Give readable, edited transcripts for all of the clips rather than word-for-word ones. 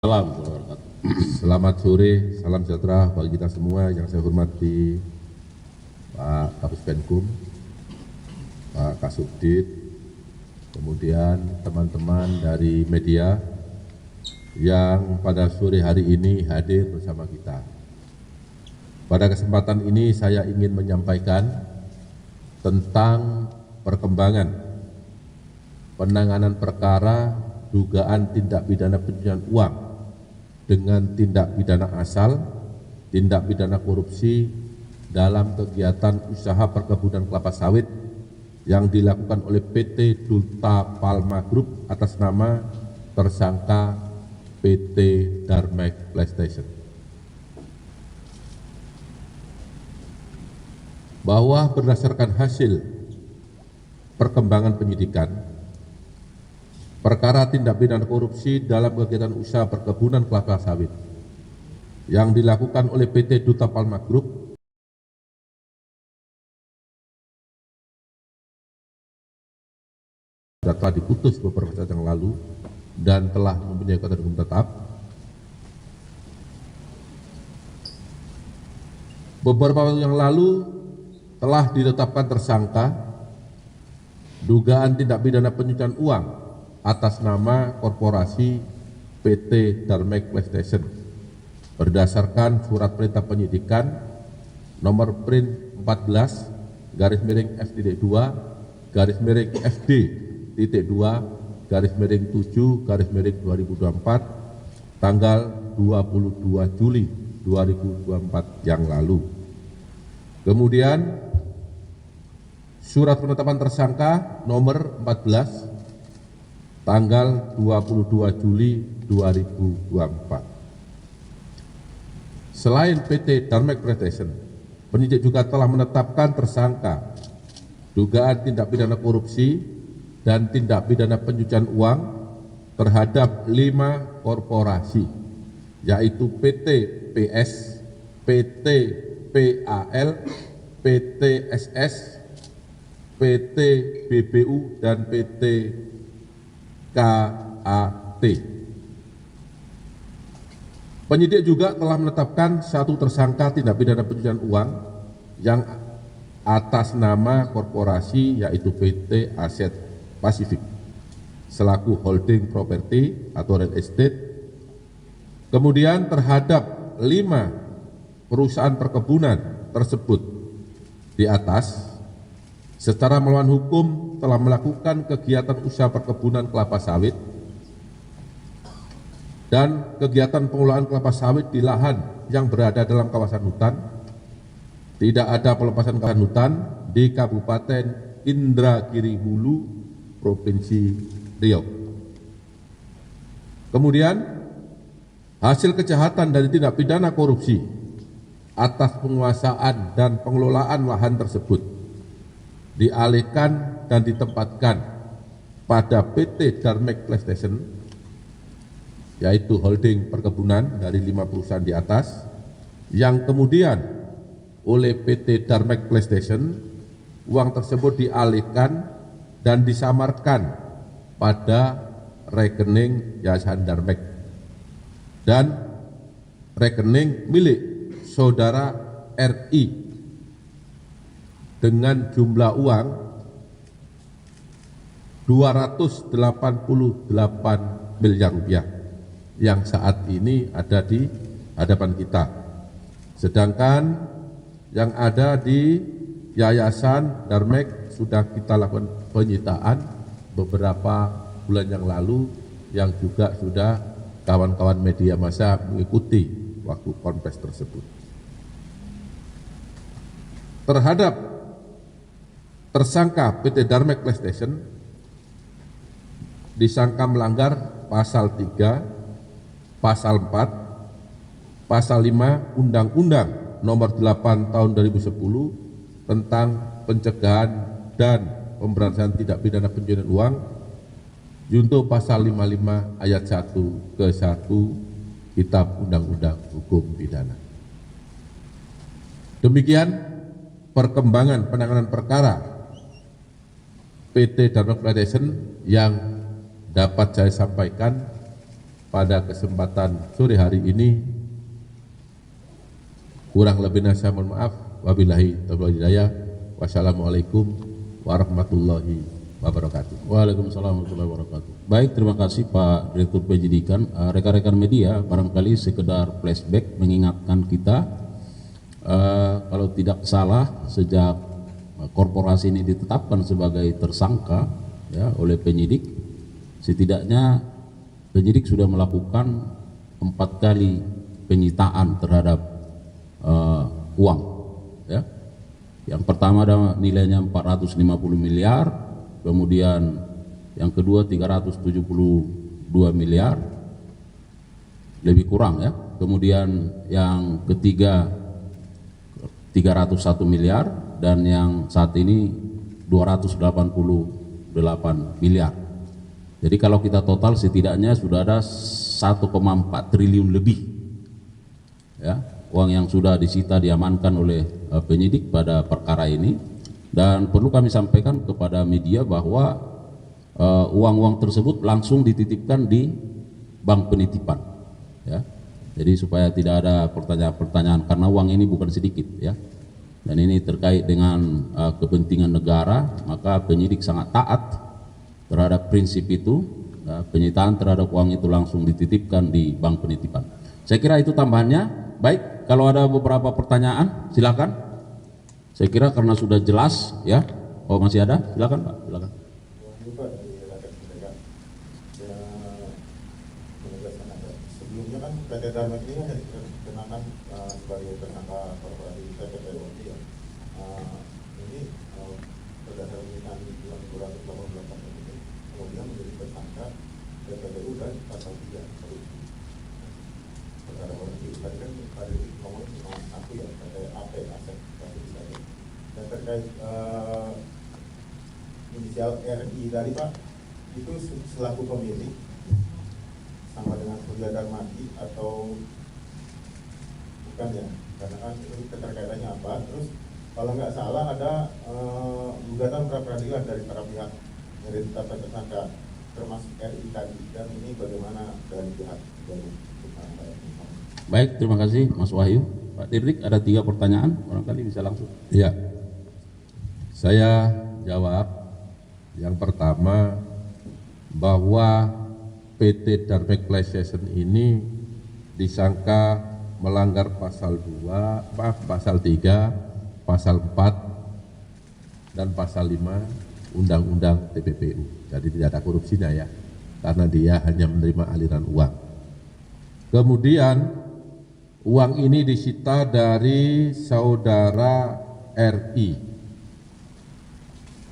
Selamat sore, salam sejahtera bagi kita semua. Yang saya hormati Pak Kapus Penkum, Pak Kasubdit, kemudian teman-teman dari media yang pada sore hari ini hadir bersama kita. Pada kesempatan ini saya ingin menyampaikan tentang perkembangan penanganan perkara dugaan tindak pidana pencucian uang dengan tindak pidana asal, tindak pidana korupsi dalam kegiatan usaha perkebunan kelapa sawit yang dilakukan oleh PT Dulta Palma Group atas nama tersangka PT Darmek PlayStation. Bahwa berdasarkan hasil perkembangan penyidikan, perkara tindak pidana korupsi dalam kegiatan usaha perkebunan kelapa sawit yang dilakukan oleh PT Dulta Palma Group telah diputus beberapa saat yang lalu dan telah mempunyai kekuatan hukum tetap. Beberapa waktu yang lalu telah ditetapkan tersangka dugaan tindak pidana pencucian uang atas nama korporasi PT Darmek PlayStation berdasarkan surat perintah penyidikan nomor print 14/FD-FD2/7/2024 tanggal 22 Juli 2024 yang lalu. Kemudian surat penetapan tersangka nomor 14 tanggal 22 Juli 2024. Selain PT Darmek PlayStation, penyidik juga telah menetapkan tersangka dugaan tindak pidana korupsi dan tindak pidana pencucian uang terhadap 5 korporasi, yaitu PT PS, PT PAL, PT SS, PT BBU, dan PT KAT. Penyidik juga telah menetapkan satu tersangka tindak pidana pencucian uang yang atas nama korporasi, yaitu PT Aset Pasifik selaku holding properti atau real estate. Kemudian terhadap 5 perusahaan perkebunan tersebut di atas secara melawan hukum telah melakukan kegiatan usaha perkebunan kelapa sawit dan kegiatan pengelolaan kelapa sawit di lahan yang berada dalam kawasan hutan. Tidak ada pelepasan kawasan hutan di Kabupaten Indragiri Hulu, Provinsi Riau. Kemudian hasil kejahatan dari tindak pidana korupsi atas penguasaan dan pengelolaan lahan tersebut dialihkan dan ditempatkan pada PT Darmek PlayStation, yaitu holding perkebunan dari 5 perusahaan di atas, yang kemudian oleh PT Darmek PlayStation uang tersebut dialihkan dan disamarkan pada rekening Yayasan Darmek dan rekening milik saudara RI dengan jumlah uang 288 miliar rupiah yang saat ini ada di hadapan kita. Sedangkan yang ada di Yayasan Darmek sudah kita lakukan penyitaan beberapa bulan yang lalu, yang juga sudah kawan-kawan media massa mengikuti waktu konfes tersebut. Terhadap tersangka PT Darmek PlayStation disangka melanggar pasal 3, pasal 4, pasal 5 Undang-Undang Nomor 8 Tahun 2010 tentang pencegahan dan pemberantasan tindak pidana pencucian uang, junto pasal 55 ayat 1 ke 1 Kitab Undang-Undang Hukum Pidana. Demikian perkembangan penanganan perkara PT Darmek PlayStation yang dapat saya sampaikan pada kesempatan sore hari ini. Kurang lebihnya saya mohon maaf. Wabillahi taufiq wal hidayah. Wassalamualaikum warahmatullahi wabarakatuh. Waalaikumsalam warahmatullahi wabarakatuh. Baik, terima kasih Pak Direktur Penyidikan. Rekan-rekan media, barangkali sekedar flashback mengingatkan kita, kalau tidak salah sejak korporasi ini ditetapkan sebagai tersangka ya oleh penyidik, setidaknya penyidik sudah melakukan 4 kali penyitaan terhadap uang. Ya. Yang pertama ada nilainya 450 miliar, kemudian yang kedua 372 miliar, lebih kurang ya. Kemudian yang ketiga 301 miliar dan yang saat ini 288 miliar. Jadi kalau kita total setidaknya sudah ada 1,4 triliun lebih ya, uang yang sudah disita diamankan oleh penyidik pada perkara ini. Dan perlu kami sampaikan kepada media bahwa uang-uang tersebut langsung dititipkan di bank penitipan ya. Jadi supaya tidak ada pertanyaan-pertanyaan, karena uang ini bukan sedikit ya. Dan ini terkait dengan kepentingan negara, maka penyidik sangat taat terhadap prinsip itu. Penyitaan terhadap uang itu langsung dititipkan di bank penitipan. Saya kira itu tambahannya. Baik, kalau ada beberapa pertanyaan silakan. Saya kira karena sudah jelas ya. Oh, masih ada? Silakan Pak, silakan. Sebelumnya kan PT Dharma ini kan dikenakan sebagai tersangka korporasi TPPU ya. Ini berdasarkan pernyataan bulan 288 ini kemudian menjadi tersangka TPPU dan pasal 3 korupsi. Perkara korupsi tadi kan ada ngomong cuma aku ya, PT AP aset pasal saya. Dan terkait inisial RI tadi Pak, itu selaku pemilik sama dengan Surya Darmadi atau bukan ya? Karena kan itu keterkaitannya apa? Terus kalau nggak salah ada gugatan pra peradilan dari para pihak yang ditetapkan tersangka termasuk RI tadi, dan ini bagaimana dari pihak dari Baik, terima kasih Mas Wahyu. Pak Dirdik, ada 3 pertanyaan, barangkali bisa langsung. Ya, saya jawab. Yang pertama, bahwa PT Dharma Classation ini disangka melanggar pasal 3, pasal 4, dan pasal 5 Undang-Undang TPPU. Jadi tidak ada korupsinya ya, karena dia hanya menerima aliran uang. Kemudian uang ini disita dari saudara RI.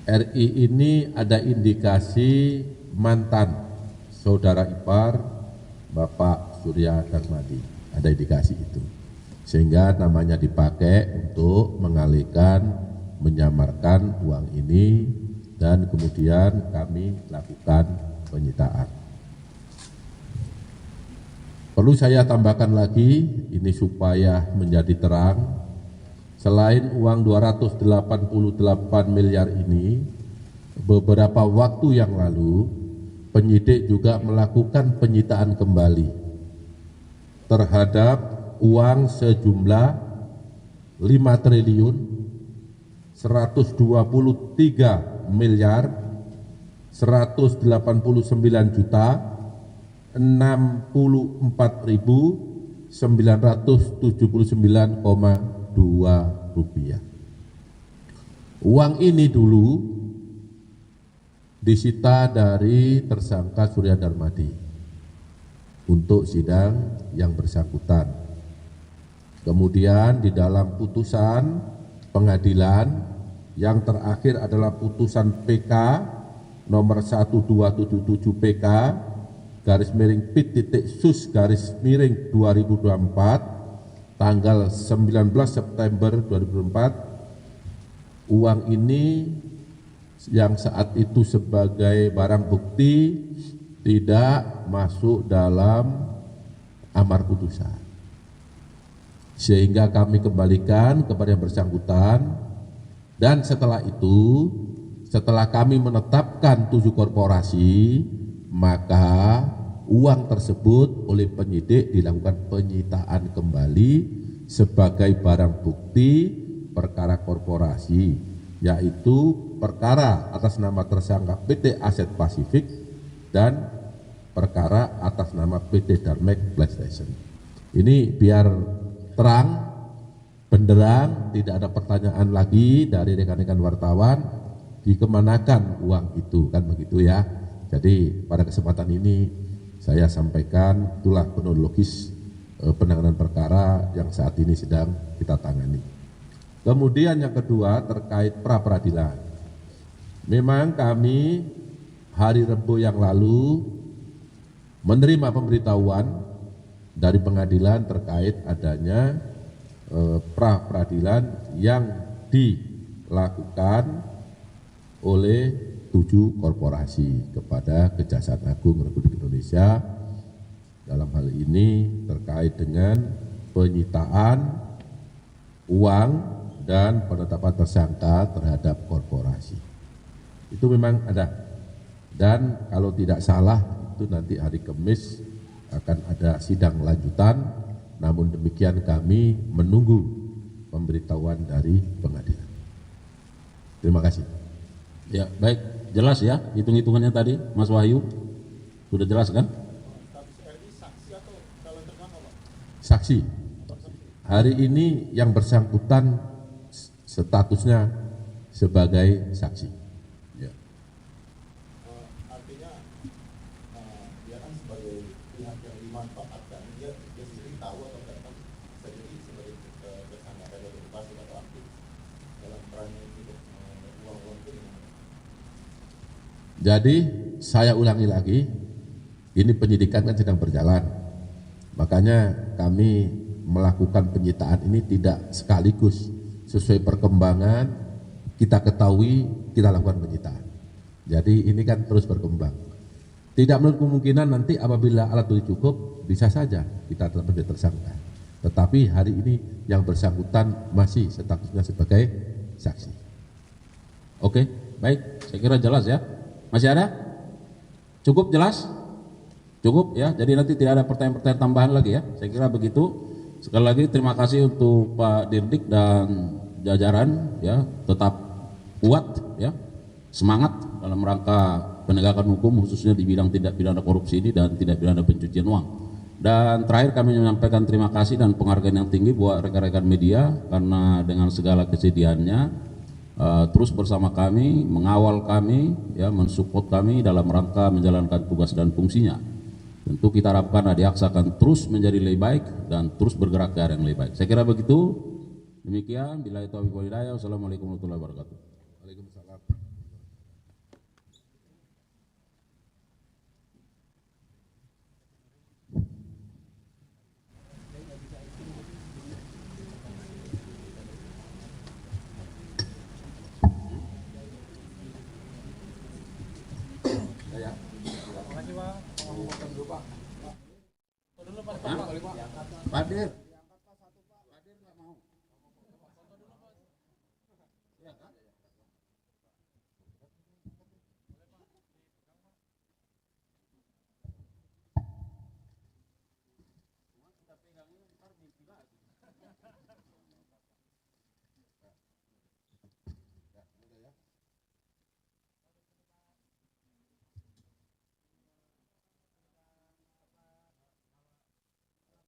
RI ini ada indikasi mantan saudara ipar Bapak Surya Darmadi, ada indikasi itu, sehingga namanya dipakai untuk mengalihkan, menyamarkan uang ini, dan kemudian kami lakukan penyitaan. Perlu saya tambahkan lagi, ini supaya menjadi terang, selain uang 288 miliar ini, beberapa waktu yang lalu penyidik juga melakukan penyitaan kembali terhadap uang sejumlah 5 triliun 123 miliar 189 juta 64.979,2 rupiah. Uang ini dulu disita dari tersangka Surya Darmadi untuk sidang yang bersangkutan. Kemudian di dalam putusan pengadilan yang terakhir adalah putusan PK nomor 1277 PK garis miring Pit.Sus garis miring 2024 tanggal 19 September 2024. Uang ini yang saat itu sebagai barang bukti tidak masuk dalam amar putusan, sehingga kami kembalikan kepada yang bersangkutan. Dan setelah itu, setelah kami menetapkan 7 korporasi, maka uang tersebut oleh penyidik dilakukan penyitaan kembali sebagai barang bukti perkara korporasi, yaitu perkara atas nama tersangka PT Aset Pasifik dan perkara atas nama PT Darmek PlayStation. Ini biar terang, benderang, tidak ada pertanyaan lagi dari rekan-rekan wartawan, dikemanakan uang itu, kan begitu ya. Jadi pada kesempatan ini saya sampaikan itulah kronologis penanganan perkara yang saat ini sedang kita tangani. Kemudian yang kedua terkait pra peradilan. Memang kami hari Rabu yang lalu menerima pemberitahuan dari pengadilan terkait adanya pra peradilan yang dilakukan oleh 7 korporasi kepada Kejaksaan Agung Republik Indonesia dalam hal ini terkait dengan penyitaan uang dan penetapan tersangka terhadap korporasi. Itu memang ada, dan kalau tidak salah itu nanti hari Kamis akan ada sidang lanjutan, namun demikian kami menunggu pemberitahuan dari pengadilan. Terima kasih. Ya, baik, jelas ya hitung-hitungannya tadi, Mas Wahyu, sudah jelas kan? Saksi. Hari ini yang bersangkutan statusnya sebagai saksi. Ya. Artinya dia kan sebagai pihak yang dimanfaatkan, dia sendiri tahu atau tidak sendiri sebagai tersangka dari okupasi atau aktif dalam perannya untuk uang-uang itu. Jadi saya ulangi lagi, ini penyidikan kan sedang berjalan, makanya kami melakukan penyitaan ini tidak sekaligus, sesuai perkembangan kita ketahui kita lakukan penyitaan. Jadi ini kan terus berkembang. Tidak menutup kemungkinan nanti apabila alat bukti cukup bisa saja kita tetap menjadi tersangka. Tetapi hari ini yang bersangkutan masih statusnya sebagai saksi. Oke, baik, saya kira jelas ya. Masih ada? Cukup jelas? Cukup ya, jadi nanti tidak ada pertanyaan-pertanyaan tambahan lagi ya. Saya kira begitu. Sekali lagi terima kasih untuk Pak Dirdik dan jajaran ya, tetap kuat ya, semangat dalam rangka penegakan hukum khususnya di bidang tindak pidana korupsi ini dan tindak pidana pencucian uang. Dan terakhir kami menyampaikan terima kasih dan penghargaan yang tinggi buat rekan-rekan media karena dengan segala kesediaannya terus bersama kami, mengawal kami, ya, mensupport kami dalam rangka menjalankan tugas dan fungsinya. Tentu kita harapkan Adiaksa akan terus menjadi lebih baik dan terus bergerak ke arah yang lebih baik. Saya kira begitu. Demikian. Billahi taufiq wal hidayah. Wassalamualaikum warahmatullahi wabarakatuh. Waalaikumsalam. Pak Dir.